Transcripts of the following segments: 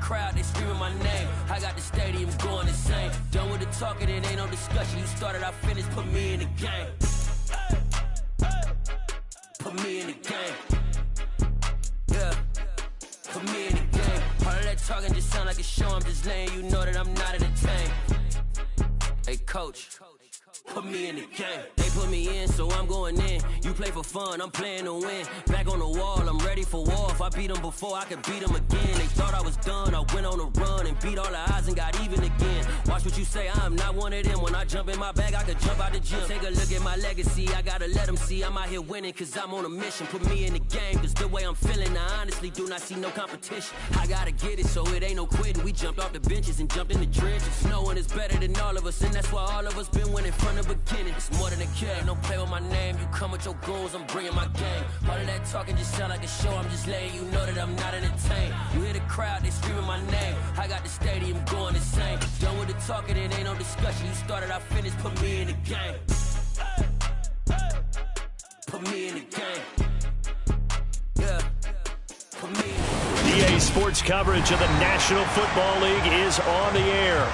crowd, they screaming my name. I got the stadium going insane. Done with the talking, it ain't no discussion. You started, I finished, put me in the game. Put me in the game. Yeah, put me in the game. All of that talking just sound like a show. I'm just letting you know that I'm not entertained. Hey, coach, put me in the game. They put me in, so I'm going in. You play for fun, I'm playing to win. Back on the wall, I'm ready for war. If I beat them before, I could beat them again. They thought I was done, I went on a run and beat all the odds and got even again. Watch what you say, I'm not one of them. When I jump in my bag, I could jump out the gym. Take a look at my legacy, I gotta let them see I'm out here winning, cause I'm on a mission. Put me in the game, cause the way I'm feeling, I honestly do not see no competition. I gotta get it, so it ain't no quitting. We jumped off the benches and jumped in the trenches. No one is better than all of us, and that's why all of us been winning from the beginning. It's more than a game, don't play with my name. You come with your goons, I'm bringing my game. All of that talking just sound like a show. I'm just letting you know that I'm not entertained. You hear the crowd, they screaming my name. I got the stadium going insane. Done with the talking, it ain't no discussion. You started, I finished, put me in the game. Put me in the game. Yeah, put me in the game. EA Sports coverage of the National Football League is on the air.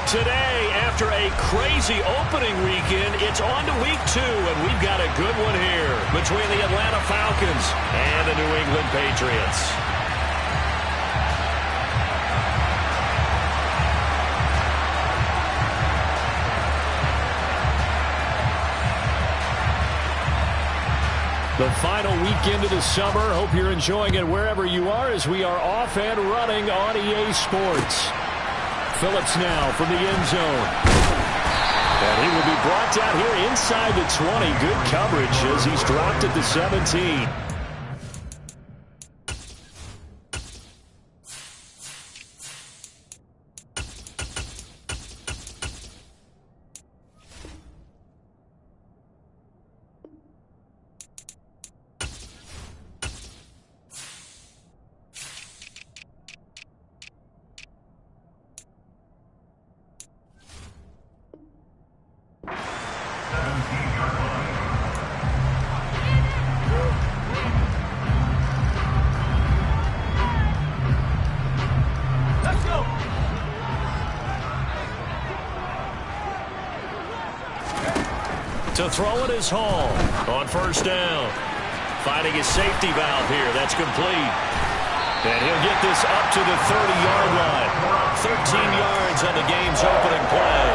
Today, after a crazy opening weekend, it's on to week 2, and we've got a good one here between the Atlanta Falcons and the New England Patriots. The final weekend of the summer. Hope you're enjoying it wherever you are as we are off and running on EA Sports. Phillips now from the end zone. And he will be brought down here inside the 20. Good coverage as he's dropped at the 17. To throw it is Hall on first down. Finding his safety valve here. That's complete. And he'll get this up to the 30-yard line. 13 yards on the game's opening play.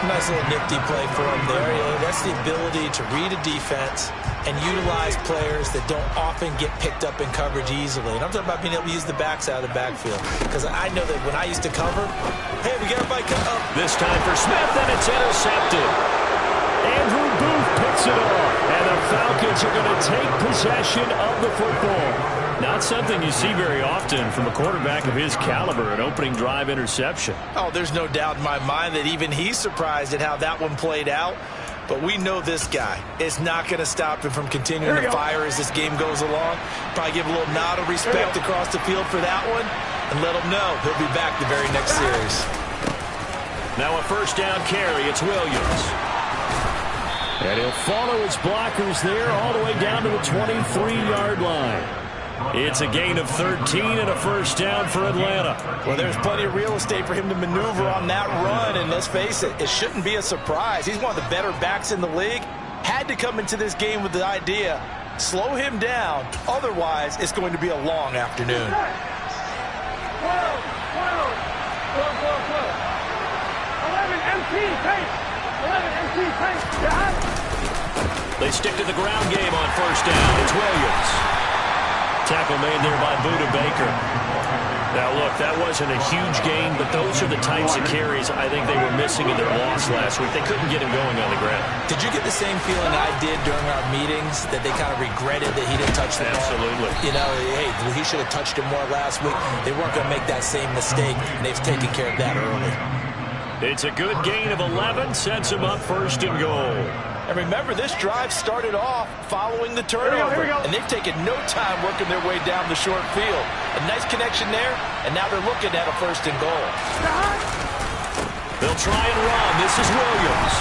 Nice little nifty play for him there. That's the ability to read a defense and utilize players that don't often get picked up in coverage easily. And I'm talking about being able to use the backs out of the backfield. Because I know that when I used to cover, hey, we got everybody come up. This time for Smith, and it's intercepted. Andrew Booth picks it off, and the Falcons are going to take possession of the football. Not something you see very often from a quarterback of his caliber, an opening drive interception. Oh, there's no doubt in my mind that even he's surprised at how that one played out. But we know this guy is not going to stop him from continuing to fire as this game goes along. Probably give a little nod of respect across the field for that one and let him know he'll be back the very next series. Now a first down carry. It's Williams. And he'll follow his blockers there all the way down to the 23-yard line. It's a gain of 13 and a first down for Atlanta. Well, there's plenty of real estate for him to maneuver on that run, and let's face it, it shouldn't be a surprise. He's one of the better backs in the league. Had to come into this game with the idea, slow him down, otherwise it's going to be a long afternoon. 11 empty pace. 11 empty pace. They stick to the ground game on first down. It's Williams. Tackle made there by Buda Baker. Now, look, that wasn't a huge gain, but those are the types of carries I think they were missing in their loss last week. They couldn't get him going on the ground. Did you get the same feeling I did during our meetings, that they kind of regretted that he didn't touch the ball? Absolutely. You know, hey, he should have touched it more last week. They weren't going to make that same mistake, and they've taken care of that early. It's a good gain of 11, sets him up first and goal. And remember, this drive started off following the turnover. And they've taken no time working their way down the short field. A nice connection there, and now they're looking at a first and goal. They'll try and run. This is Williams.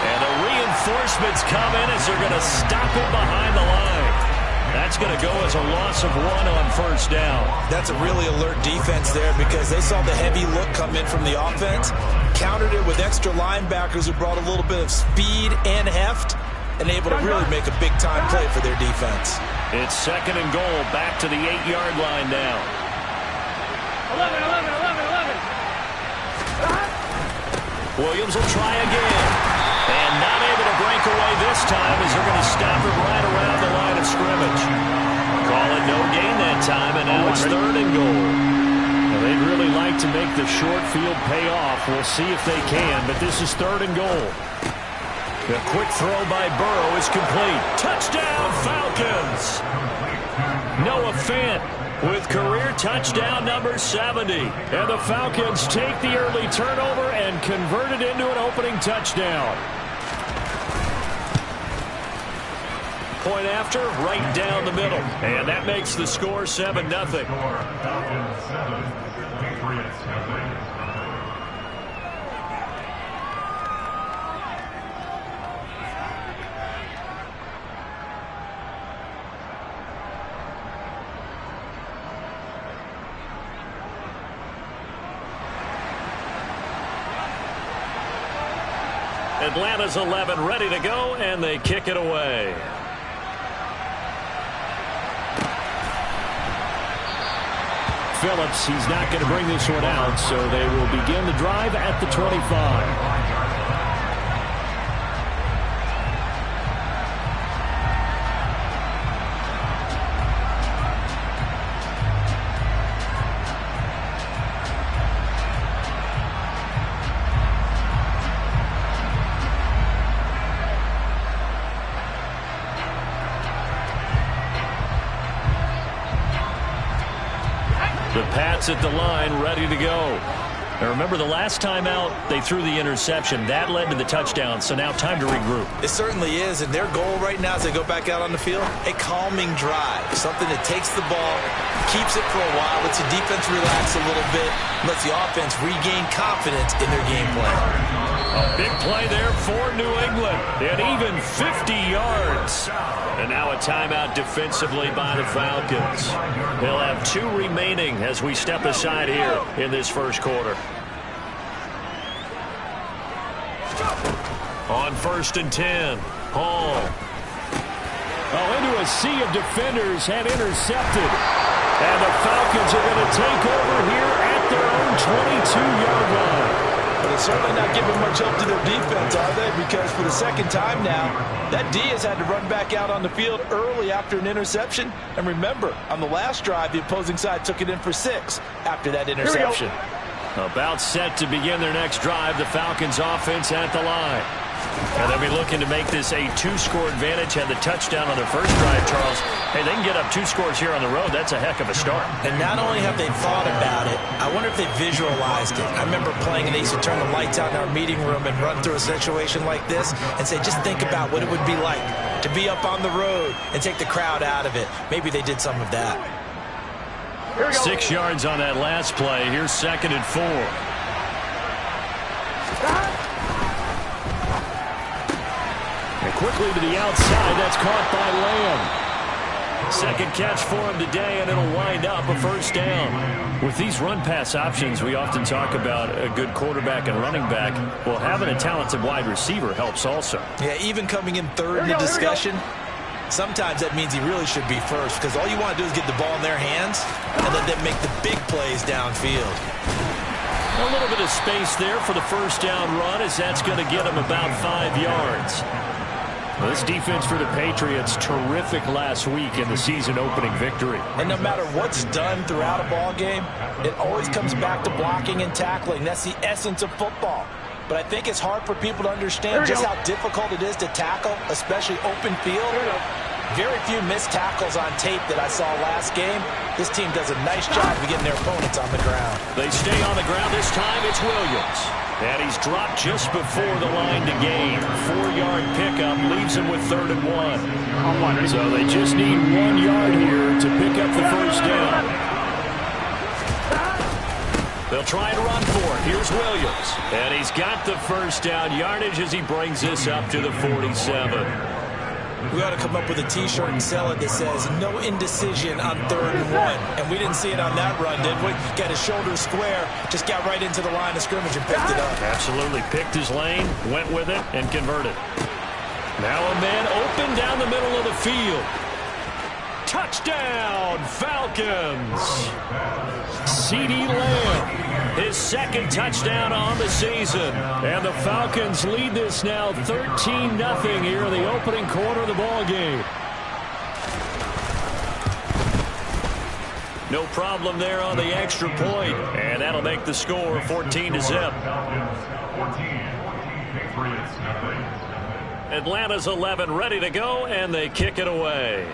And the reinforcements come in as they're going to stop him behind the line. That's going to go as a loss of 1 on first down. That's a really alert defense there because they saw the heavy look come in from the offense, countered it with extra linebackers who brought a little bit of speed and heft, and able to really make a big-time play for their defense. It's 2nd and goal, back to the 8-yard line now. 11. Williams will try again. And not able to break away this time as they're going to stop him right around the line of scrimmage. Call it no gain that time, and now it's 3rd and goal. Now, they'd really like to make the short field pay off. We'll see if they can, but this is 3rd and goal. The quick throw by Burrow is complete. Touchdown, Falcons! Noah Fant with career touchdown number 70. And the Falcons take the early turnover and convert it into an opening touchdown. Point after, right down the middle. And that makes the score 7-0. Atlanta's 11 ready to go, and they kick it away. Phillips, he's not going to bring this one out, so they will begin the drive at the 25. The Pats at the line, ready to go. Now remember, the last time out, they threw the interception. That led to the touchdown, so now time to regroup. It certainly is, and their goal right now as they go back out on the field, a calming drive. Something that takes the ball, keeps it for a while, lets the defense relax a little bit, lets the offense regain confidence in their game plan. A big play there for New England, and even 50 yards. And now a timeout defensively by the Falcons. They'll have 2 remaining as we step aside here in this first quarter. On 1st and 10, Hall. Into a sea of defenders and intercepted. And the Falcons are going to take over here at their own 22-yard line. But they're certainly not giving much help to their defense, are they? Because for the second time now, that D has had to run back out on the field early after an interception. And remember, on the last drive, the opposing side took it in for 6 after that interception. About set to begin their next drive, the Falcons offense at the line. And they'll be looking to make this a 2-score advantage. Had the touchdown on their first drive, Charles. Hey, they can get up 2 scores here on the road. That's a heck of a start. And not only have they thought about it, I wonder if they visualized it. I remember playing and they used to turn the lights out in our meeting room and run through a situation like this and say, just think about what it would be like to be up on the road and take the crowd out of it. Maybe they did some of that. 6 yards on that last play. Here's 2nd and 4. And quickly to the outside. That's caught by Lamb. Second catch for him today, and it'll wind up a first down. With these run-pass options, we often talk about a good quarterback and running back. Well, having a talented wide receiver helps also. Yeah, even coming in 3rd in the discussion, sometimes that means he really should be first, because all you want to do is get the ball in their hands and let them make the big plays downfield. A little bit of space there for the first down run, as that's going to get him about 5 yards. Well, this defense for the Patriots, terrific last week in the season-opening victory. And no matter what's done throughout a ball game, it always comes back to blocking and tackling. That's the essence of football. But I think it's hard for people to understand just how difficult it is to tackle, especially open field. Very few missed tackles on tape that I saw last game. This team does a nice job of getting their opponents on the ground. They stay on the ground this time. It's Williams. And he's dropped just before the line to gain. 4-yard pickup leaves him with 3rd and 1. So they just need 1 yard here to pick up the first down. They'll try to run for it. Here's Williams. And he's got the first down yardage as he brings this up to the 47. We ought to come up with a T-shirt and sell it that says, no indecision on 3rd and 1. And we didn't see it on that run, did we? Got his shoulders square, just got right into the line of scrimmage and picked it up. Absolutely picked his lane, went with it, and converted. Now a man open down the middle of the field. Touchdown, Falcons! CeeDee Lamb, his 2nd touchdown on the season. And the Falcons lead this now 13-0 here in the opening quarter of the ball game. No problem there on the extra point, and that'll make the score 14-0. Atlanta's 11 ready to go, and they kick it away.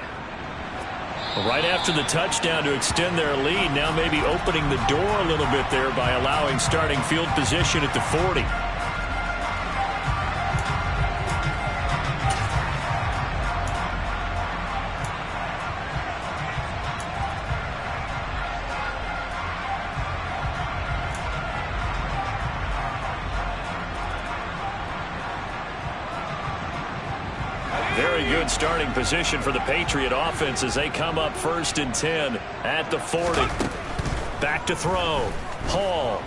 Right after the touchdown to extend their lead, now maybe opening the door a little bit there by allowing starting field position at the 40. Very good starting position for the Patriot offense as they come up 1st and 10 at the 40. Back to throw. Hall.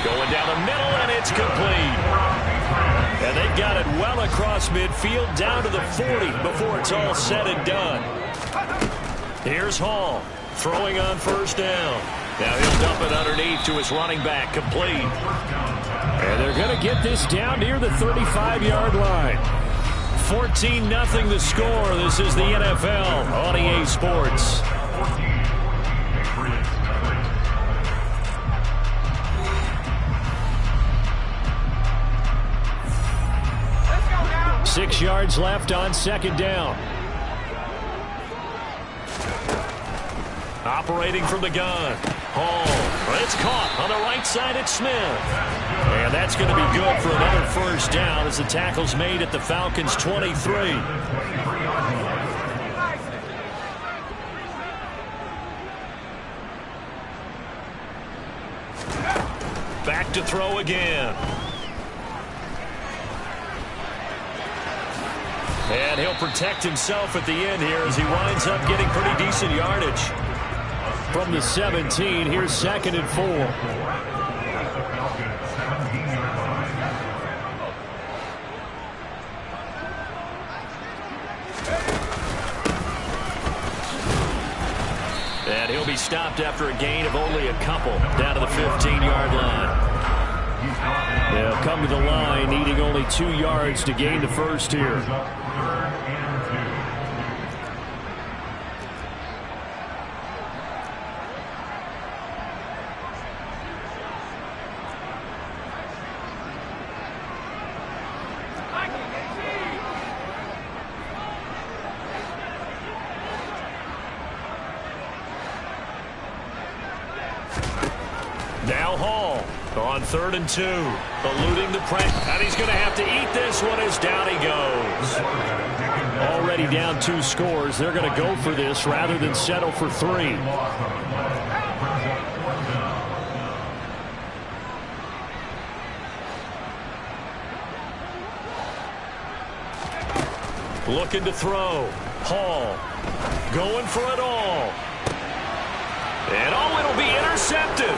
Going down the middle, and it's complete. And they've got it well across midfield down to the 40 before it's all said and done. Here's Hall throwing on 1st down. Now he'll dump it underneath to his running back, complete. And they're going to get this down near the 35-yard line. 14-0 the score. This is the NFL on EA Sports. Let's go now. 6 yards left on 2nd down. Operating from the gun. Hall. It's caught on the right side at Smith. And that's going to be good for another 1st down as the tackle's made at the Falcons' 23. Back to throw again. And he'll protect himself at the end here as he winds up getting pretty decent yardage. From the 17, here's 2nd and 4. And he'll be stopped after a gain of only a couple down to the 15-yard line. They'll come to the line needing only 2 yards to gain the 1st here. Now Hall on 3rd and 2, eluding the pressure, and he's going to have to eat this one as down he goes. Already down 2 scores. They're going to go for this rather than settle for 3. Looking to throw. Hall going for it all. And it'll be intercepted.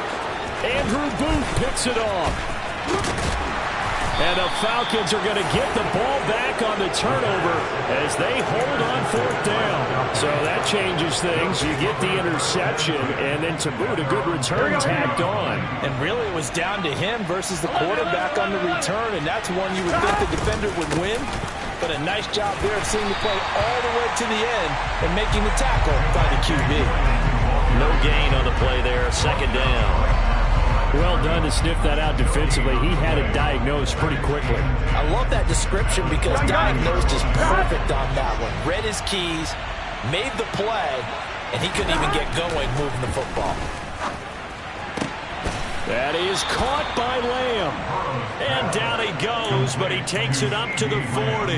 Andrew Booth picks it off. And the Falcons are going to get the ball back on the turnover as they hold on 4th down. So that changes things. You get the interception, and then to boot, a good return tacked on. And really it was down to him versus the quarterback on the return, and that's one you would think the defender would win. But a nice job there of seeing the play all the way to the end and making the tackle by the QB. No gain on the play there, 2nd down. Well done to sniff that out defensively. He had it diagnosed pretty quickly. I love that description because diagnosed is perfect on that one. Read his keys, made the play, and he couldn't even get going moving the football. That is caught by Lamb. And down he goes, but he takes it up to the 40.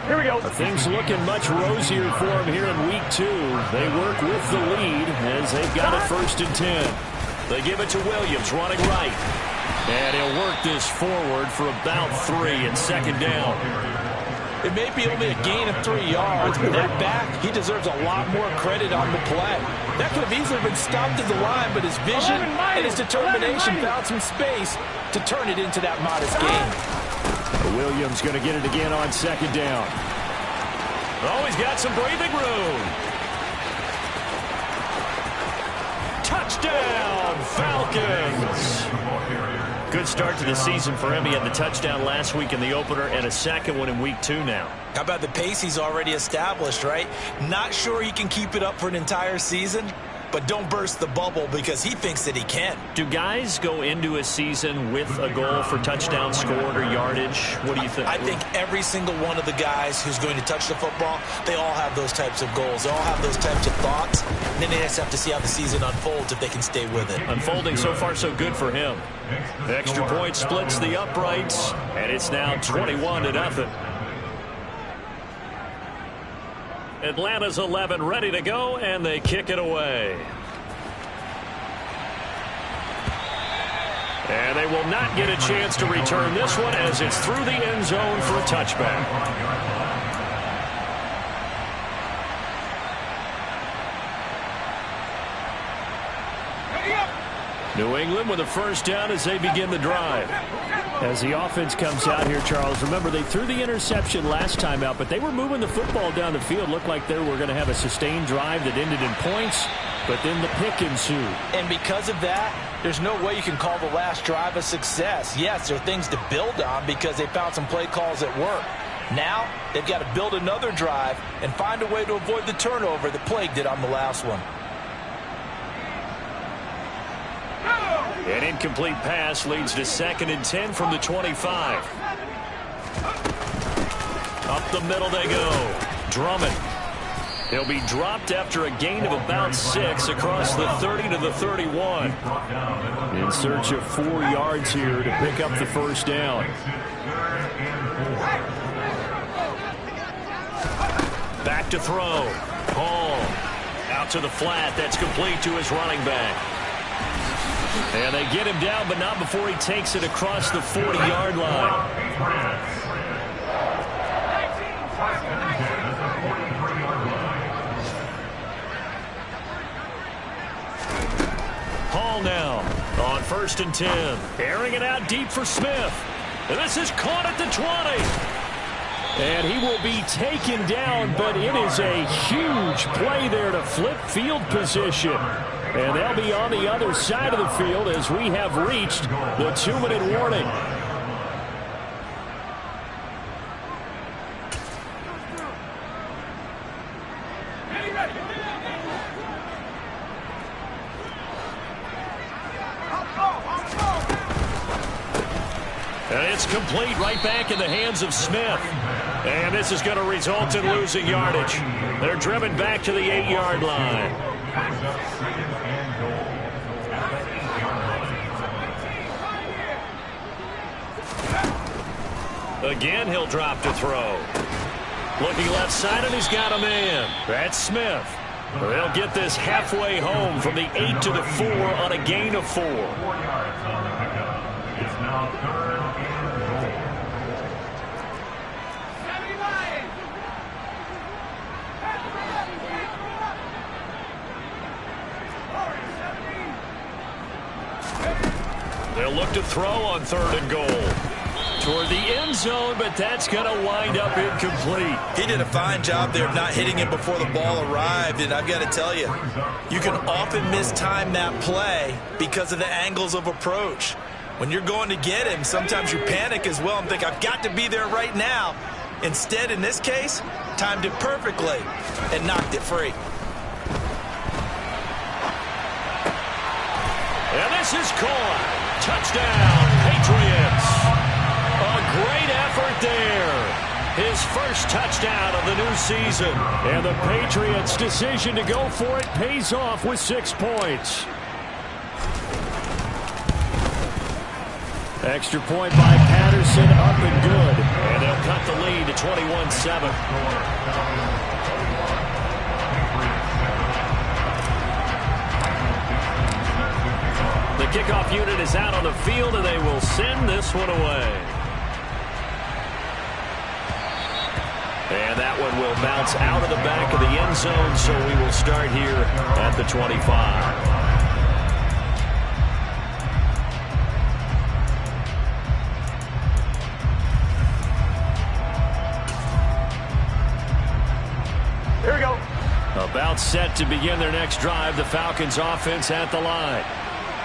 Here we go. Things looking much rosier for him here in week 2. They work with the lead as they've got it 1st and 10. They give it to Williams, running right. And he'll work this forward for about 3 and 2nd down. It may be only a gain of 3 yards, but that back, he deserves a lot more credit on the play. That could have easily been stopped at the line, but his vision and his determination found some space to turn it into that modest gain. Williams going to get it again on 2nd down. Oh, he's got some breathing room. Touchdown, Falcons! Good start to the season for him. He had the touchdown last week in the opener and a second one in week 2 now. How about the pace he's already established, right? Not sure he can keep it up for an entire season, but don't burst the bubble because he thinks that he can. Do guys go into a season with a goal for touchdown scored or yardage? What do you think? I think every single one of the guys who's going to touch the football, they all have those types of goals. They all have those types of thoughts. And then they just have to see how the season unfolds if they can stay with it. Unfolding so far so good for him. The extra point splits the uprights, and it's now 21-0. Atlanta's 11 ready to go, and they kick it away. And they will not get a chance to return this one as it's through the end zone for a touchback. New England with a first down as they begin the drive. As the offense comes out here, Charles, remember they threw the interception last time out, but they were moving the football down the field. Looked like they were going to have a sustained drive that ended in points, but then the pick ensued. And because of that, there's no way you can call the last drive a success. Yes, there are things to build on because they found some play calls that work. Now, they've got to build another drive and find a way to avoid the turnover that plagued it on the last one. An incomplete pass leads to 2nd and 10 from the 25. Up the middle they go. Drummond. He'll be dropped after a gain of about 6 across the 30 to the 31. In search of 4 yards here to pick up the first down. Back to throw. Hall. Out to the flat. That's complete to his running back. And they get him down, but not before he takes it across the 40-yard line. Hall now on 1st and 10. Airing it out deep for Smith. And this is caught at the 20. And he will be taken down, but it is a huge play there to flip field position. And they'll be on the other side of the field as we have reached the 2-minute warning. And it's complete right back in the hands of Smith. And this is going to result in losing yardage. They're driven back to the 8-yard line. Again, he'll drop to throw. Looking left side, and he's got a man. That's Smith. They'll get this halfway home from the 8 to the 4 on a gain of 4. They'll look to throw on 3rd and goal. Toward the end zone, but that's going to wind up incomplete. He did a fine job there of not hitting him before the ball arrived, and I've got to tell you, you can often mistime that play because of the angles of approach. When you're going to get him, sometimes you panic as well and think, I've got to be there right now. Instead, in this case, timed it perfectly and knocked it free. And this is caught. Touchdown, Patriots. A great effort there. His first touchdown of the new season. And the Patriots' decision to go for it pays off with 6 points. Extra point by Patterson, up and good. And they'll cut the lead to 21-7. The kickoff unit is out on the field, and they will send this one away. And that one will bounce out of the back of the end zone, so we will start here at the 25. Here we go. About set to begin their next drive, the Falcons offense at the line.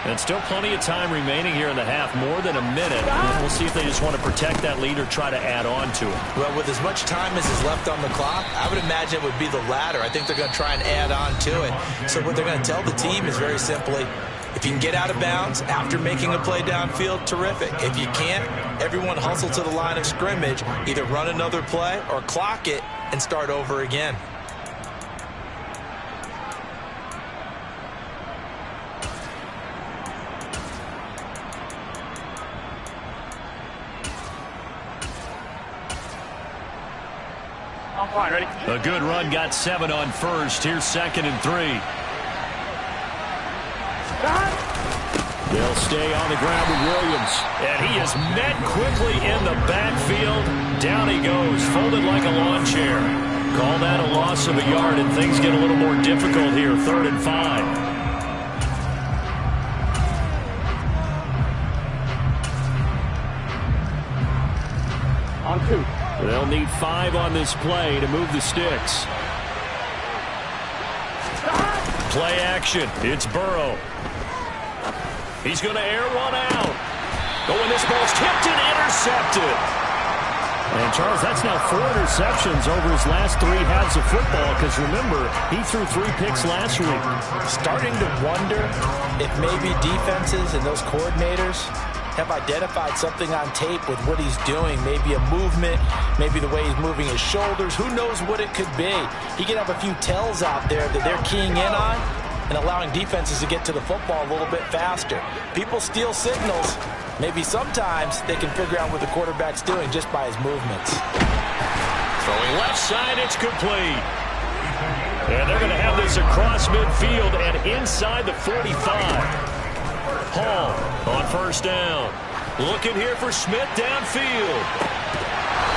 And still plenty of time remaining here in the half, more than a minute. We'll see if they just want to protect that lead or try to add on to it. Well, with as much time as is left on the clock, I would imagine it would be the latter. I think they're going to try and add on to it. So what they're going to tell the team is very simply, if you can get out of bounds after making a play downfield, terrific. If you can't, everyone hustle to the line of scrimmage, either run another play or clock it and start over again. I'm fine, ready? A good run, got 7 on first. Here's 2nd and 3. They'll stay on the ground with Williams. And he is met quickly in the backfield. Down he goes, folded like a lawn chair. Call that a loss of a yard, and things get a little more difficult here. 3rd and 5. On 2. They'll need 5 on this play to move the sticks. Play action. It's Burrow. He's going to air one out. Oh, and this ball's tipped and intercepted. And, Charles, that's now 4 interceptions over his last 3 halves of football, because, remember, he threw 3 picks last week. Starting to wonder if maybe defenses and those coordinators have identified something on tape with what he's doing. Maybe a movement, maybe the way he's moving his shoulders. Who knows what it could be? He could have a few tells out there that they're keying in on and allowing defenses to get to the football a little bit faster. People steal signals. Maybe sometimes they can figure out what the quarterback's doing just by his movements. Throwing left side, it's complete. And they're going to have this across midfield and inside the 45. Hall on 1st down. Looking here for Smith downfield.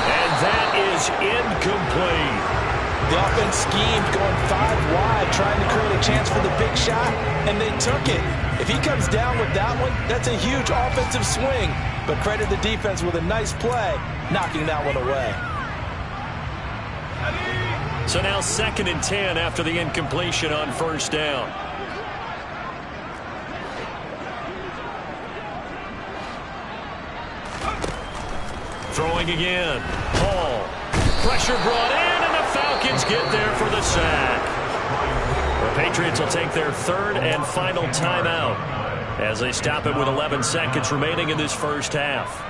And that is incomplete. The offense schemed going 5 wide, trying to create a chance for the big shot, and they took it. If he comes down with that one, that's a huge offensive swing. But credit the defense with a nice play, knocking that one away. So now 2nd and 10 after the incompletion on 1st down. Throwing again. Hall. Pressure brought in, and the Falcons get there for the sack. The Patriots will take their 3rd and final timeout as they stop it with 11 seconds remaining in this first half.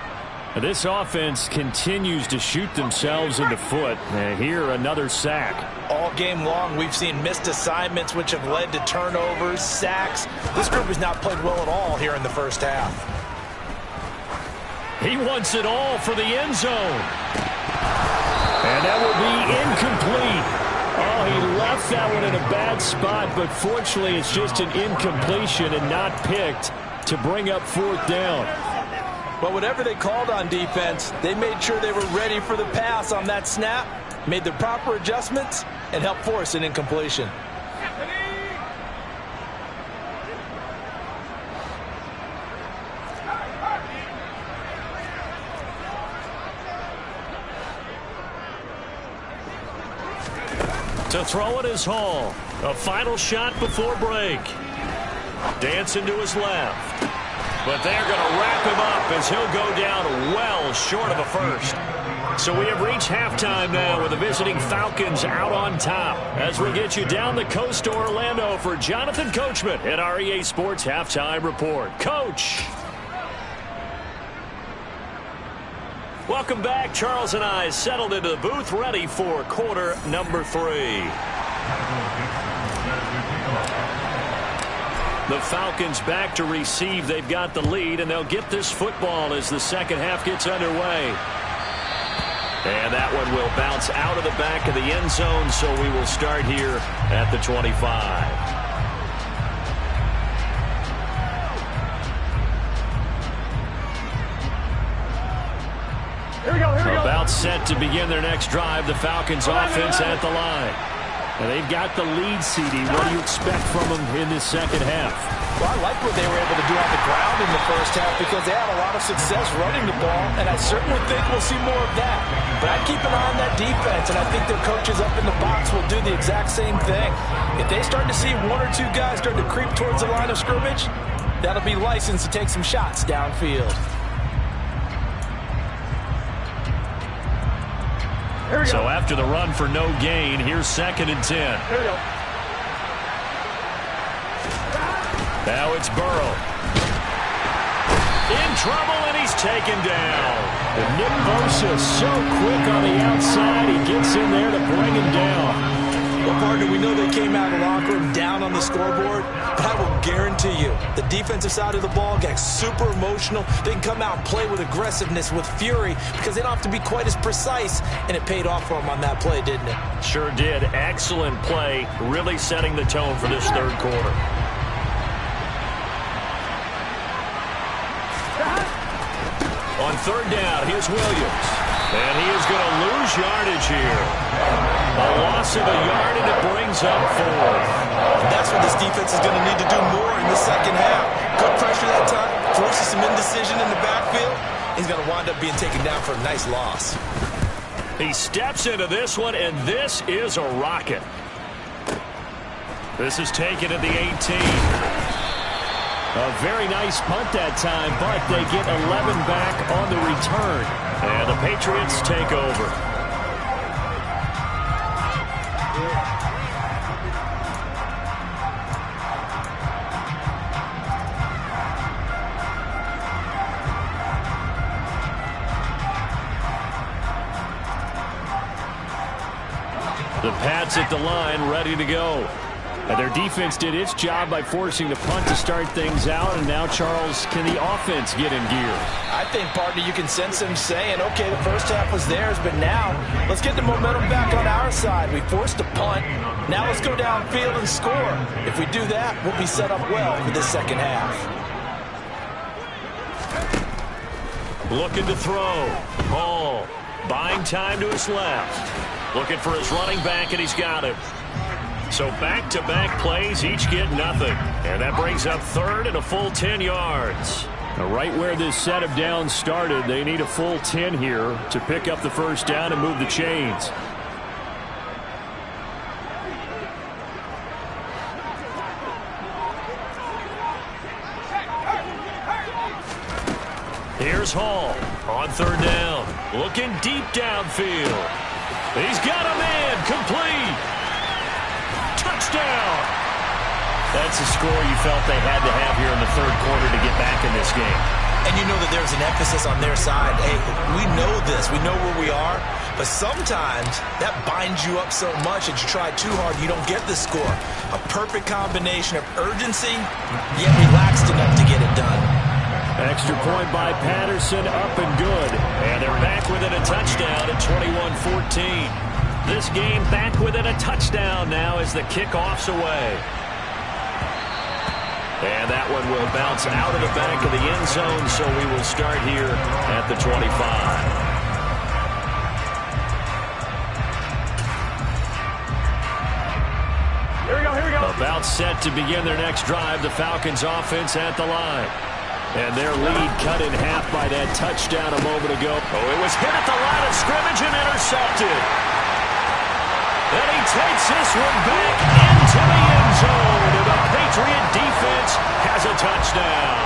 This offense continues to shoot themselves in the foot. And here, another sack. All game long, we've seen missed assignments, which have led to turnovers, sacks. This group has not played well at all here in the first half. He wants it all for the end zone. And that will be incomplete. Oh, he left that one in a bad spot, but fortunately it's just an incompletion and not picked to bring up 4th down. But whatever they called on defense, they made sure they were ready for the pass on that snap, made the proper adjustments, and helped force an incompletion. To throw it is Hall. A final shot before break. Dancing to his left. But they're going to wrap him up as he'll go down well short of a first. So we have reached halftime now with the visiting Falcons out on top. As we get you down the coast to Orlando for Jonathan Coachman at our EA Sports Halftime Report. Coach. Welcome back. Charles and I settled into the booth, ready for quarter number 3. The Falcons back to receive. They've got the lead, and they'll get this football as the second half gets underway. And that one will bounce out of the back of the end zone, so we will start here at the 25. Here we go, here we go. About set to begin their next drive. The Falcons offense at the line. And they've got the lead, CD. What do you expect from them in this second half? Well, I like what they were able to do on the ground in the first half because they had a lot of success running the ball, and I certainly think we'll see more of that. But I'd keep an eye on that defense, and I think their coaches up in the box will do the exact same thing. If they start to see one or two guys start to creep towards the line of scrimmage, that'll be licensed to take some shots downfield. So after the run for no gain, here's 2nd and 10. Here we go. Now it's Burrow. In trouble, and he's taken down. And Nick Bosa so quick on the outside, he gets in there to bring him down. Well, partner, we know they came out of the locker room down on the scoreboard, but I will guarantee you the defensive side of the ball got super emotional. They can come out and play with aggressiveness, with fury, because they don't have to be quite as precise, and it paid off for them on that play, didn't it? Sure did. Excellent play, really setting the tone for this third quarter. On 3rd down, here's Williams. And he is going to lose yardage here. A loss of a yard, and it brings up 4th. That's what this defense is going to need to do more in the second half. Good pressure that time, forces some indecision in the backfield. He's going to wind up being taken down for a nice loss. He steps into this one, and this is a rocket. This is taken at the 18. A very nice punt that time, but they get 11 back on the return. And the Patriots take over. The Pats at the line, ready to go. And their defense did its job by forcing the punt to start things out. And now, Charles, can the offense get in gear? I think, partner, you can sense them saying, okay, the first half was theirs, but now let's get the momentum back on our side. We forced a punt. Now let's go downfield and score. If we do that, we'll be set up well for this second half. Looking to throw. Hall buying time to his left. Looking for his running back, and he's got him. So back-to-back plays, each get nothing. And that brings up 3rd and a full 10 yards. Now, right where this set of downs started, they need a full 10 here to pick up the first down and move the chains. Here's Hall on 3rd down. Looking deep downfield. He's got a man complete. Touchdown! That's a score you felt they had to have here in the third quarter to get back in this game. And you know that there's an emphasis on their side. Hey, we know this. We know where we are. But sometimes that binds you up so much that you try too hard, you don't get the score. A perfect combination of urgency, yet relaxed enough to get it done. Extra point by Patterson, up and good. And they're back within a touchdown at 21-14. This game back within a touchdown now as the kickoff's away. And that one will bounce out of the back of the end zone, so we will start here at the 25. Here we go, here we go. About set to begin their next drive, the Falcons offense at the line. And their lead cut in half by that touchdown a moment ago. Oh, it was hit at the line of scrimmage and intercepted. And he takes this one back into the end zone. And the Patriot defense has a touchdown.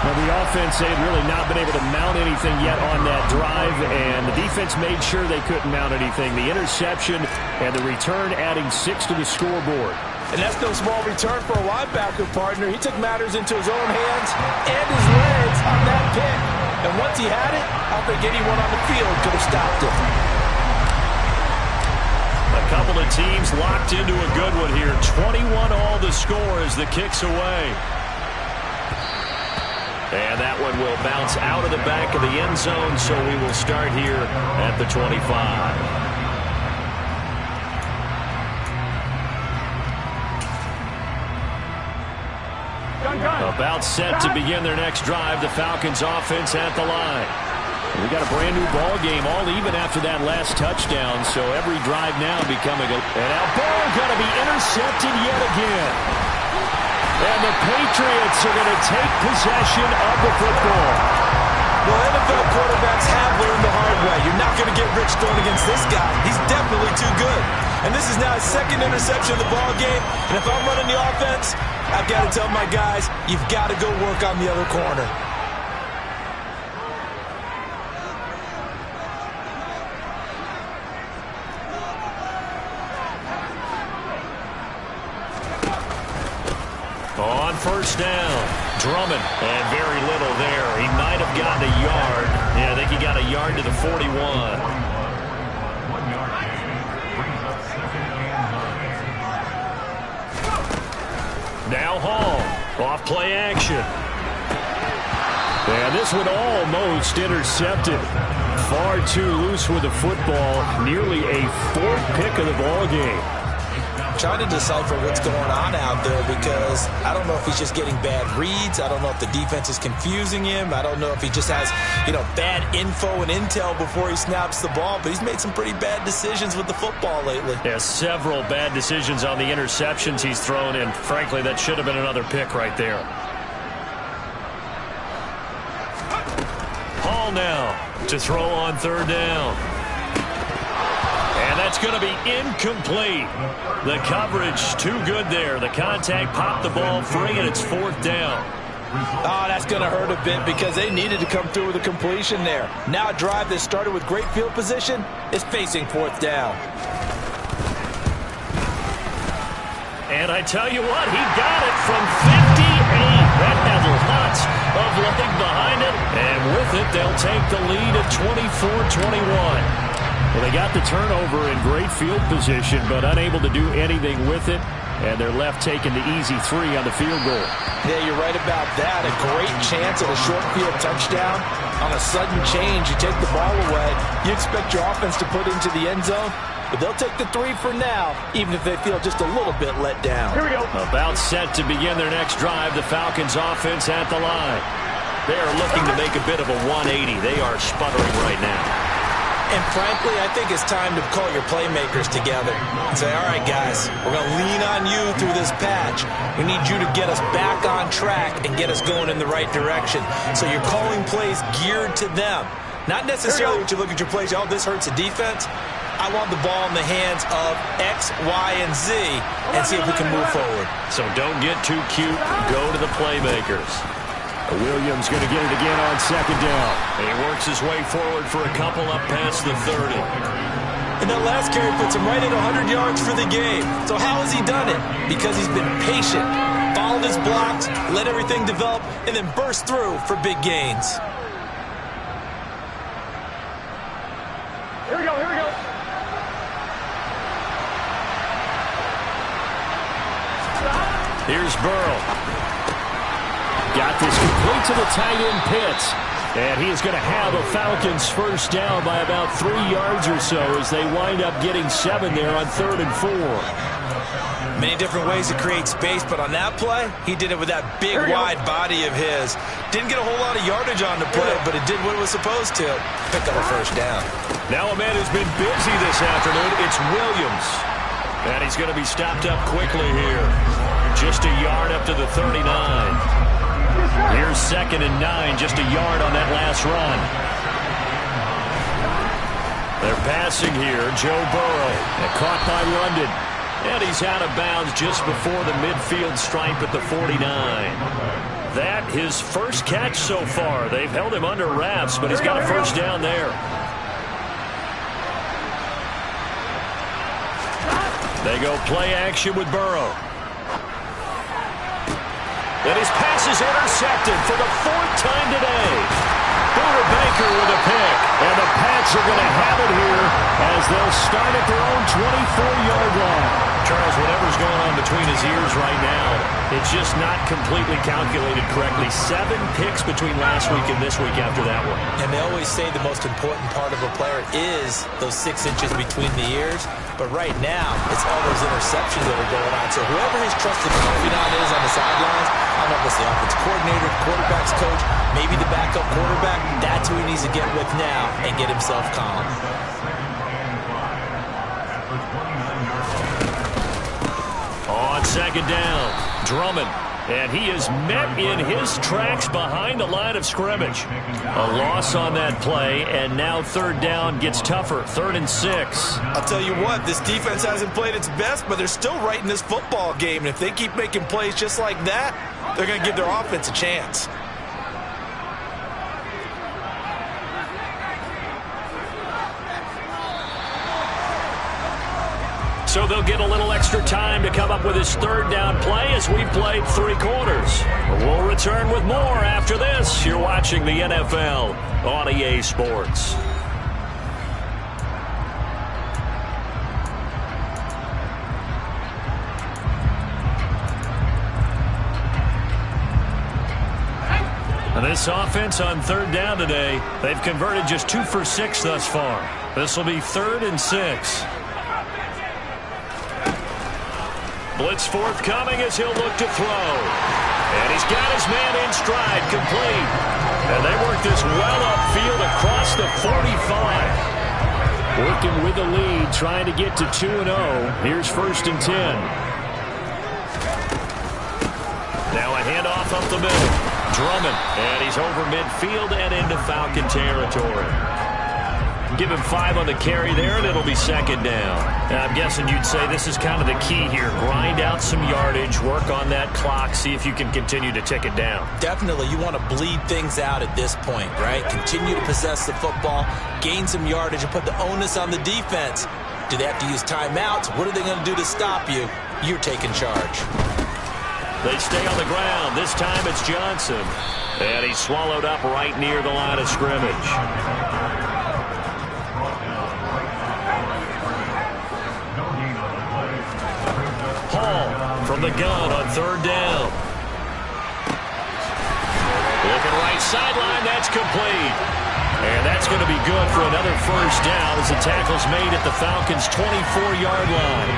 Now, the offense had really not been able to mount anything yet on that drive, and the defense made sure they couldn't mount anything. The interception and the return adding 6 to the scoreboard. And that's no small return for a linebacker, partner. He took matters into his own hands and his legs on that pick. And once he had it, I don't think anyone on the field could have stopped him. A couple of teams locked into a good one here. 21 all the score as the kick's away. And that one will bounce out of the back of the end zone, so we will start here at the 25. About set to begin their next drive, the Falcons offense at the line. We got a brand new ball game, all even after that last touchdown. So every drive now becoming a... And now ball going to be intercepted yet again. And the Patriots are going to take possession of the football. Well, NFL quarterbacks have learned the hard way. You're not going to get rich throwing against this guy. He's definitely too good. And this is now his second interception of the ball game. And if I'm running the offense, I've got to tell my guys, you've got to go work on the other corner. On first down, Drummond, and very little there. He might have gotten a yard. Yeah, I think he got a yard to the 41. Now Hall, off play action. And this one almost intercepted. Far too loose with the football. Nearly a fourth pick of the ball game. Trying to decipher what's going on out there because I don't know if he's just getting bad reads. I don't know if the defense is confusing him. I don't know if he just has, bad info and intel before he snaps the ball. But he's made some pretty bad decisions with the football lately. Yeah, several bad decisions on the interceptions he's thrown in. Frankly, that should have been another pick right there. Hall now to throw on third down. And that's going to be incomplete. The coverage too good there. The contact popped the ball free, and it's fourth down. Oh, that's going to hurt a bit because they needed to come through with a completion there. Now a drive that started with great field position is facing fourth down. And I tell you what, he got it from 58. That had lots of leg behind it. And with it, they'll take the lead at 24-21. Well, they got the turnover in great field position, but unable to do anything with it. And they're left taking the easy three on the field goal. Yeah, you're right about that. A great chance at a short field touchdown. On a sudden change, you take the ball away. You expect your offense to put into the end zone, but they'll take the three for now, even if they feel just a little bit let down. Here we go. About set to begin their next drive, the Falcons offense at the line. They are looking to make a bit of a 180. They are sputtering right now. And frankly, I think it's time to call your playmakers together and say, all right, guys, we're going to lean on you through this patch. We need you to get us back on track and get us going in the right direction. So you're calling plays geared to them. Not necessarily what you look at your plays, oh, this hurts the defense. I want the ball in the hands of X, Y, and Z and see if we can move forward. So don't get too cute. Go to the playmakers. Williams going to get it again on second down. And he works his way forward for a couple up past the 30. And that last carry puts him right at 100 yards for the game. So how has he done it? Because he's been patient, followed his blocks, let everything develop, and then burst through for big gains. Here we go, here we go. Here's Burrow. Got this complete to the tight end Pitts. And he is going to have a Falcons first down by about 3 yards or so as they wind up getting 7 there on 3rd and 4. Many different ways to create space, but on that play, he did it with that big, wide body of his. Didn't get a whole lot of yardage on the play, but it did what it was supposed to. Pick up a first down. Now a man who's been busy this afternoon, it's Williams. And he's going to be stopped up quickly here. Just a yard up to the 39. Here's 2nd and 9, just a yard on that last run. They're passing here, Joe Burrow, and caught by London. And he's out of bounds just before the midfield stripe at the 49. That his first catch so far. They've held him under wraps, but he's got a first down there. They go play action with Burrow. And his pass is intercepted for the 4th time today. Buda Baker with a pick. And the Pats are going to have it here as they'll start at their own 24-yard line. Charles, whatever's going on between his ears right now, it's just not completely calculated correctly. 7 picks between last week and this week after that one. And they always say the most important part of a player is those 6 inches between the ears. But right now, it's all those interceptions that are going on. So whoever his trusted confidant is on the sidelines, I don't know if it's the offensive coordinator, the quarterback's coach, maybe the backup quarterback, that's who he needs to get with now and get himself calm. On second down, Drummond. And he is met in his tracks behind the line of scrimmage. A loss on that play, and now third down gets tougher. 3rd and 6. I'll tell you what, this defense hasn't played its best, but they're still right in this football game. And if they keep making plays just like that, they're going to give their offense a chance. So they'll get a little extra time to come up with his third down play as we've played 3 quarters. We'll return with more after this. You're watching the NFL on EA Sports. And this offense on third down today, they've converted just 2 for 6 thus far. This will be 3rd and 6. Blitz forthcoming as he'll look to throw. And he's got his man in stride, complete. And they work this well upfield across the 45. Working with the lead, trying to get to 2-0. Here's 1st and 10. Now a handoff up the middle. Drummond, and he's over midfield and into Falcon territory. Give him 5 on the carry there, and it'll be 2nd down. Now, I'm guessing you'd say this is kind of the key here. Grind out some yardage, work on that clock, see if you can continue to tick it down. Definitely, you want to bleed things out at this point, right? Continue to possess the football, gain some yardage, and put the onus on the defense. Do they have to use timeouts? What are they going to do to stop you? You're taking charge. They stay on the ground. This time it's Johnson. And he's swallowed up right near the line of scrimmage. From the gun on third down. Looking right sideline, that's complete. And that's going to be good for another 1st down as the tackle's made at the Falcons' 24-yard line.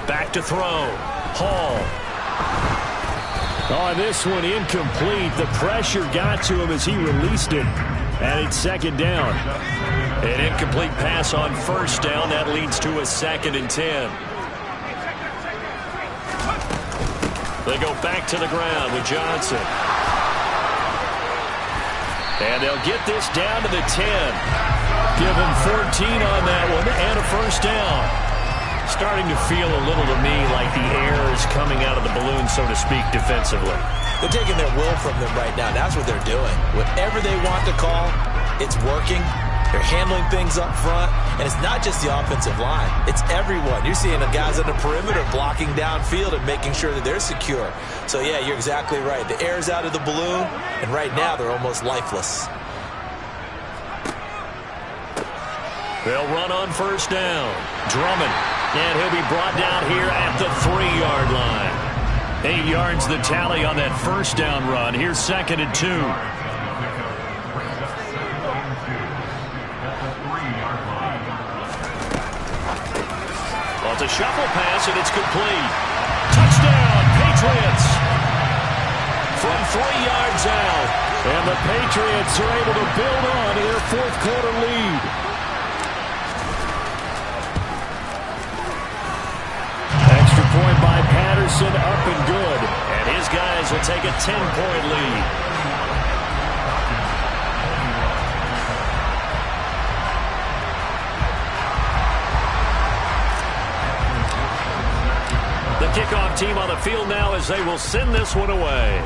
Back to throw. Hall. On this one, incomplete. The pressure got to him as he released it. And it's 2nd down. An incomplete pass on 1st down. That leads to a 2nd and 10. They go back to the ground with Johnson. And they'll get this down to the 10. Give him 14 on that one and a 1st down. Starting to feel a little to me like the air is coming out of the balloon, so to speak, defensively. They're taking their will from them right now. That's what they're doing. Whatever they want to call, it's working. They're handling things up front. And it's not just the offensive line. It's everyone. You're seeing the guys on the perimeter blocking downfield and making sure that they're secure. So, yeah, you're exactly right. The air's out of the balloon, and right now they're almost lifeless. They'll run on 1st down. Drummond. And he'll be brought down here at the 3-yard line. 8 yards the tally on that 1st down run. Here's 2nd and 2. Well, it's a shuffle pass, and it's complete. Touchdown, Patriots! From 3 yards out. And the Patriots are able to build on to their 4th quarter lead. Point by Patterson, up and good. And his guys will take a 10-point lead. The kickoff team on the field now as they will send this one away.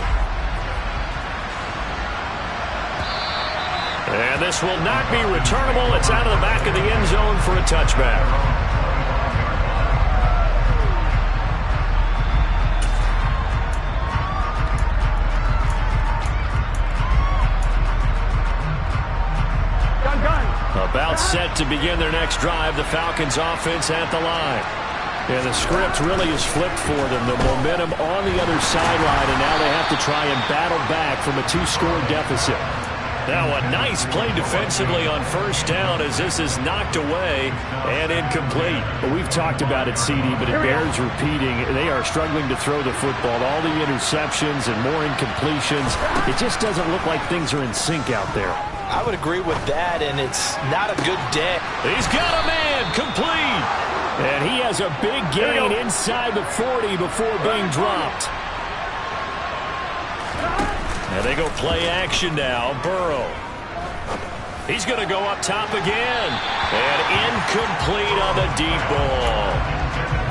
And this will not be returnable. It's out of the back of the end zone for a touchback. About set to begin their next drive. The Falcons offense at the line. And the script really is flipped for them. The momentum on the other sideline, and now they have to try and battle back from a 2-score deficit. Now a nice play defensively on first down as this is knocked away and incomplete. Well, we've talked about it, CD, but it bears repeating. They are struggling to throw the football. All the interceptions and more incompletions. It just doesn't look like things are in sync out there. I would agree with that, and it's not a good day. He's got a man complete. And he has a big gain inside the 40 before being dropped. And they go play action now. Burrow. He's going to go up top again. And incomplete on the deep ball.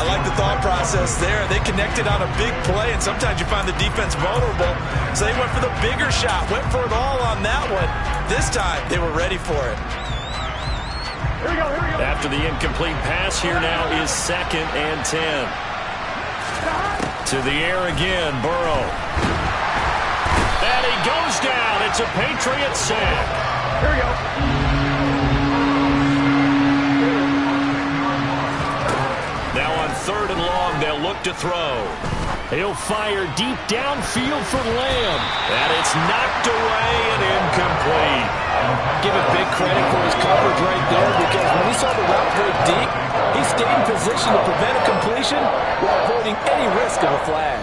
I like the thought process there. They connected on a big play, and sometimes you find the defense vulnerable. So they went for the bigger shot, went for it all on that one. This time, they were ready for it. Here we go, here we go. After the incomplete pass, here now is 2nd and 10. To the air again, Burrow. And he goes down. It's a Patriot sack. Here we go. Now on 3rd and long, they'll look to throw. He'll fire deep downfield for Lamb. And it's knocked away and incomplete. Give it big credit for his coverage right there, because when he saw the route go deep, he stayed in position to prevent a completion while avoiding any risk of a flag.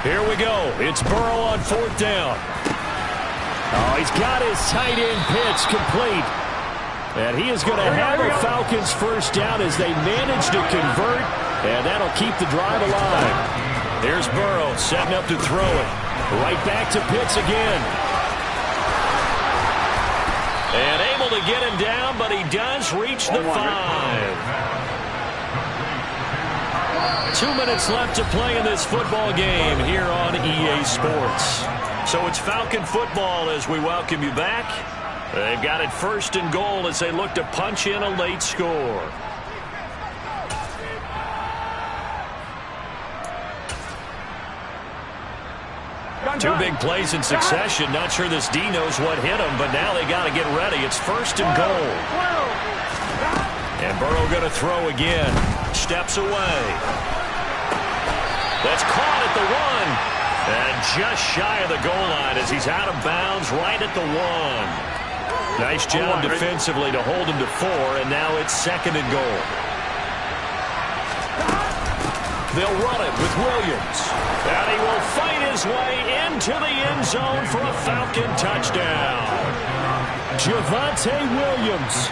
Here we go. It's Burrow on 4th down. Oh, he's got his tight end pitch complete. And he is going to have a Falcons first down as they manage to convert. And that'll keep the drive alive. There's Burrow setting up to throw it. Right back to Pitts again. And able to get him down, but he does reach the 5. 2 minutes left to play in this football game here on EA Sports. So it's Falcon football as we welcome you back. They've got it 1st and goal as they look to punch in a late score. Two big plays in succession. Not sure this D knows what hit him, but now they got to get ready. It's 1st and goal. And Burrow going to throw again. Steps away. That's caught at the 1. And just shy of the goal line as he's out of bounds right at the 1. Nice job defensively to hold him to 4, and now it's 2nd and goal. They'll run it with Williams. And he will fight his way into the end zone for a Falcon touchdown. Javonte Williams,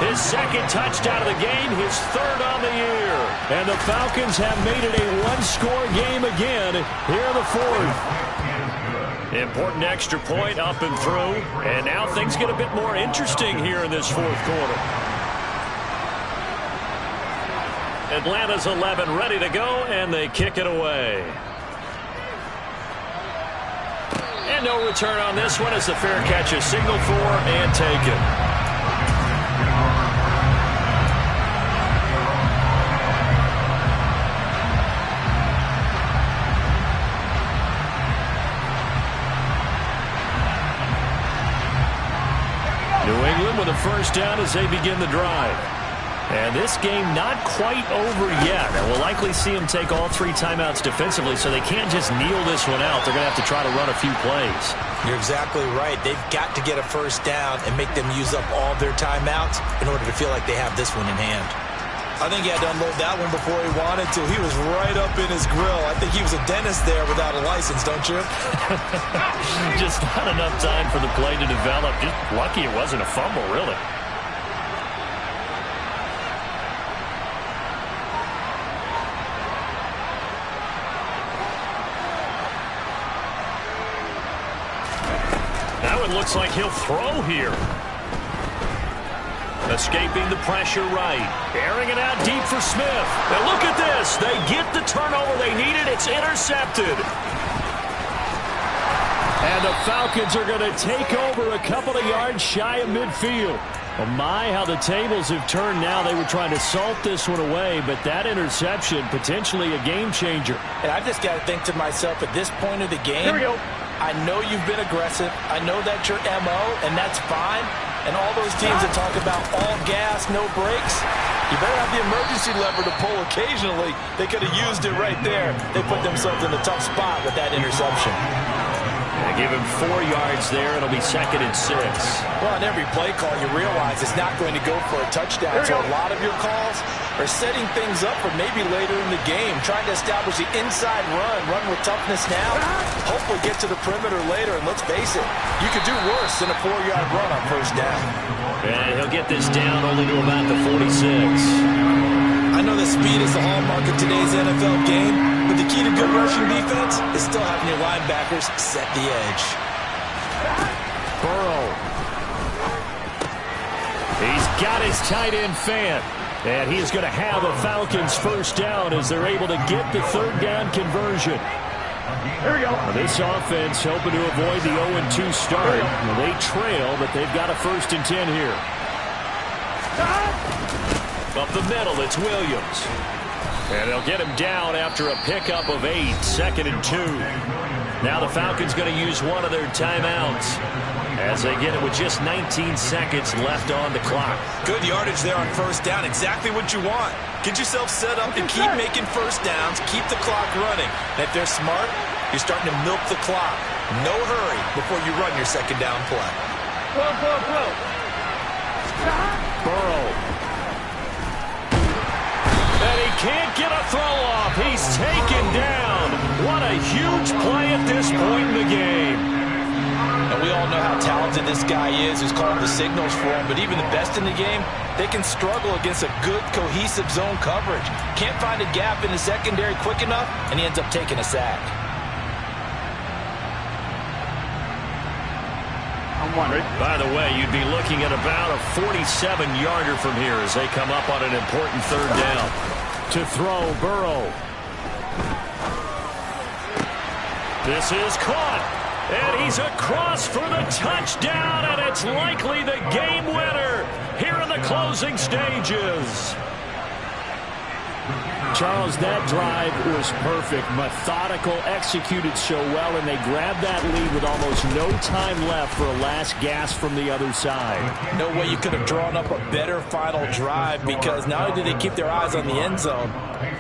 his 2nd touchdown of the game, his 3rd on the year. And the Falcons have made it a 1-score game again here in the 4th. Important extra point up and through. And now things get a bit more interesting here in this 4th quarter. Atlanta's 11 ready to go, and they kick it away. And no return on this one as the fair catch is signaled for and taken. New England with a first down as they begin the drive. And this game not quite over yet. And we'll likely see them take all 3 timeouts defensively, so they can't just kneel this one out. They're going to have to try to run a few plays. You're exactly right. They've got to get a first down and make them use up all their timeouts in order to feel like they have this one in hand. I think he had to unload that one before he wanted to. He was right up in his grill. I think he was a dentist there without a license, don't you? Just not enough time for the play to develop. Just lucky it wasn't a fumble, really. Looks like he'll throw here. Escaping the pressure right. Airing it out deep for Smith. And look at this. They get the turnover they needed. It's intercepted. And the Falcons are going to take over a couple of yards shy of midfield. Oh my, how the tables have turned now. They were trying to salt this one away, but that interception, potentially a game changer. And I just got to think to myself, at this point of the game, Here we go. I know you've been aggressive. I know that's your MO, and that's fine. And all those teams that talk about all gas, no brakes, you better have the emergency lever to pull occasionally. They could have used it right there. They put themselves in a tough spot with that interception. Give him 4 yards there. It'll be 2nd and 6. Well, on every play call, you realize it's not going to go for a touchdown. So a lot of your calls are setting things up for maybe later in the game, trying to establish the inside run with toughness now. Hopefully get to the perimeter later, and let's face it, you could do worse than a 4-yard run on first down. And he'll get this down only to about the 46. I know that speed is the hallmark of today's NFL game, but the key to good rushing defense is still having your linebackers set the edge. Burrow. He's got his tight end fan. And he is going to have a Falcons first down as they're able to get the 3rd down conversion. Here we go. This offense hoping to avoid the 0-2 start. They trail, but they've got a 1st and 10 here. Up the middle, it's Williams. And they'll get him down after a pickup of 8, 2nd and 2. Now the Falcons going to use one of their timeouts as they get it with just 19 seconds left on the clock. Good yardage there on first down. Exactly what you want. Get yourself set up and keep making first downs. Keep the clock running. And if they're smart, you're starting to milk the clock. No hurry before you run your 2nd down play. Burrow. And he can't get a throw off. He's taken down. What a huge play at this point in the game. And we all know how talented this guy is who's calling the signals for him. But even the best in the game, they can struggle against a good, cohesive zone coverage. Can't find a gap in the secondary quick enough, and he ends up taking a sack. I'm wondering. By the way, you'd be looking at about a 47-yarder from here as they come up on an important 3rd down. To throw, Burrow. This is caught. And he's across for the touchdown, and it's likely the game winner here in the closing stages. Charles, that drive was perfect. Methodical, executed so well, and they grabbed that lead with almost no time left for a last gasp from the other side. No way you could have drawn up a better final drive, because not only did they keep their eyes on the end zone,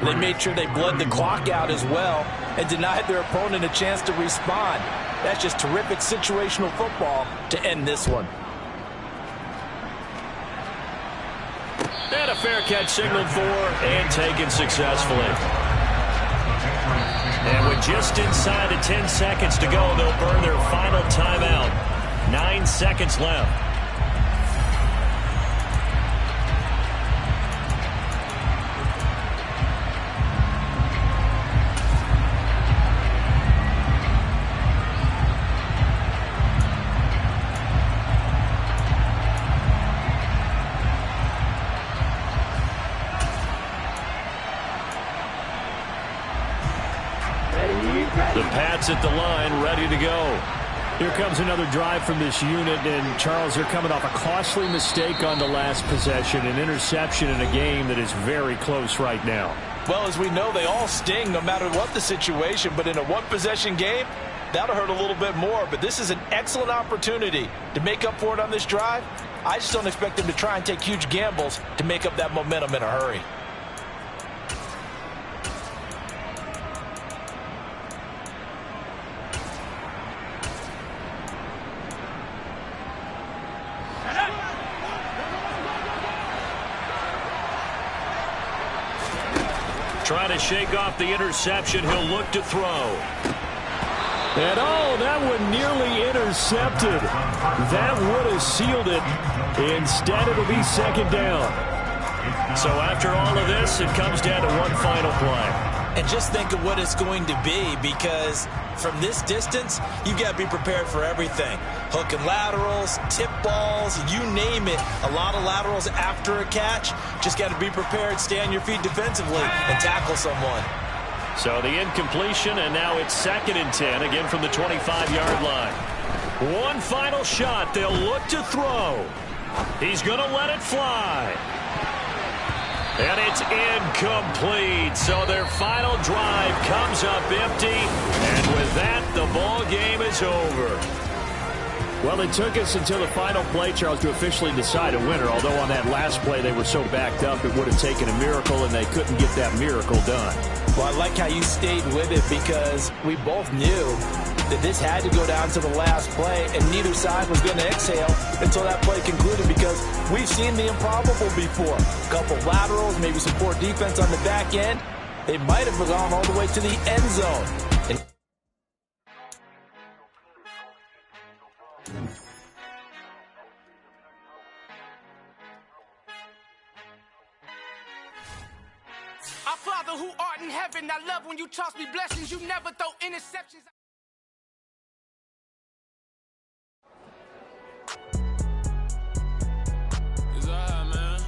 they made sure they bled the clock out as well and denied their opponent a chance to respond. That's just terrific situational football to end this one. And a fair catch signaled for and taken successfully. And with just inside of 10 seconds to go, they'll burn their final timeout. 9 seconds left. The Pats at the line, ready to go. Here comes another drive from this unit, and Charles, they're coming off a costly mistake on the last possession, an interception in a game that is very close right now. Well, as we know, they all sting no matter what the situation, but in a one-possession game, that'll hurt a little bit more. But this is an excellent opportunity to make up for it on this drive. I just don't expect them to try and take huge gambles to make up that momentum in a hurry. Trying to shake off the interception. He'll look to throw. And oh, that one nearly intercepted. That would have sealed it. Instead, it'll be 2nd down. So after all of this, it comes down to one final play. And just think of what it's going to be, because from this distance, you've got to be prepared for everything. Hook and laterals, tip balls, you name it. A lot of laterals after a catch. Just got to be prepared, stay on your feet defensively, and tackle someone. So the incompletion, and now it's 2nd and 10, again from the 25-yard line. One final shot. They'll look to throw. He's going to let it fly. And it's incomplete. So their final drive comes up empty. And with that, the ball game is over. Well, it took us until the final play, Charles, to officially decide a winner. Although on that last play they were so backed up, it would have taken a miracle, and they couldn't get that miracle done. Well, I like how you stayed with it, because we both knew that this had to go down to the last play, and neither side was going to exhale until that play concluded, because we've seen the improbable before. A couple laterals, maybe some poor defense on the back end. They might have gone all the way to the end zone. Our Father who art in heaven, I love when you toss me blessings. You never throw interceptions. It's alright, man.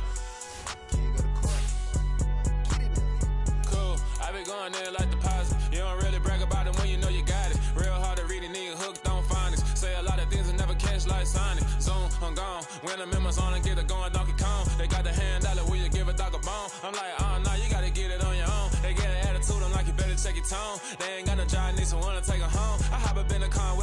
Cool. I be going there like deposit. You don't really brag about it when you know you got it. Real hard to read a nigga hooked, don't find it. Say a lot of things and never catch like Sonic. Zone, I'm gone. When I'm in my zone and get it going Donkey Kong. They got the hand dollar, will you give a dog a bone? I'm like, nah, you gotta get it on your own. They get an attitude, I'm like, you better check your tone. They ain't got no job, need someone to take them home. I hop up in the car with